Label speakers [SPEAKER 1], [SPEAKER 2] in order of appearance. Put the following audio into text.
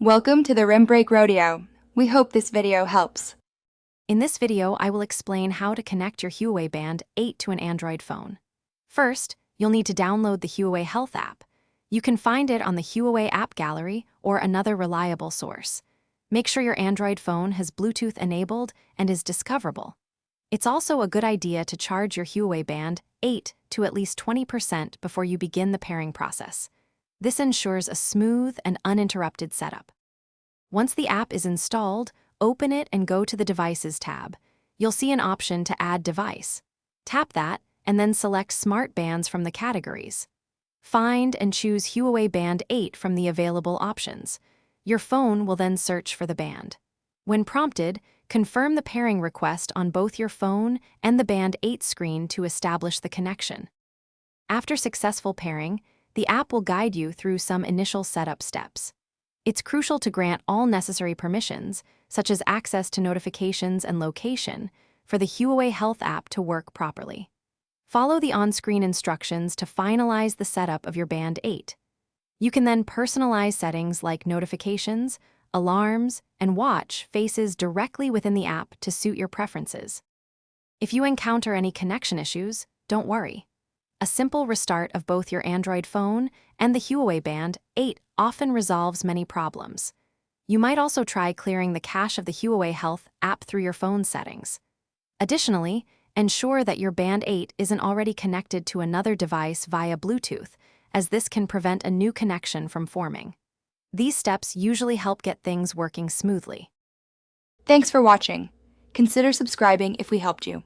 [SPEAKER 1] Welcome to the Rim Break Rodeo. We hope this video helps.
[SPEAKER 2] In this video, I will explain how to connect your Huawei Band 8 to an Android phone. First, you'll need to download the Huawei Health app. You can find it on the Huawei App Gallery or another reliable source. Make sure your Android phone has Bluetooth enabled and is discoverable. It's also a good idea to charge your Huawei Band 8 to at least 20% before you begin the pairing process. This ensures a smooth and uninterrupted setup. Once the app is installed, open it and go to the Devices tab. You'll see an option to add device. Tap that and then select Smart Bands from the categories. Find and choose Huawei Band 8 from the available options. Your phone will then search for the band. When prompted, confirm the pairing request on both your phone and the Band 8 screen to establish the connection. After successful pairing, the app will guide you through some initial setup steps. It's crucial to grant all necessary permissions, such as access to notifications and location, for the Huawei Health app to work properly. Follow the on-screen instructions to finalize the setup of your Band 8. You can then personalize settings like notifications, alarms, and watch faces directly within the app to suit your preferences. If you encounter any connection issues, don't worry. A simple restart of both your Android phone and the Huawei Band 8 often resolves many problems. You might also try clearing the cache of the Huawei Health app through your phone settings. Additionally, ensure that your Band 8 isn't already connected to another device via Bluetooth, as this can prevent a new connection from forming. These steps usually help get things working smoothly.
[SPEAKER 1] Thanks for watching. Consider subscribing if we helped you.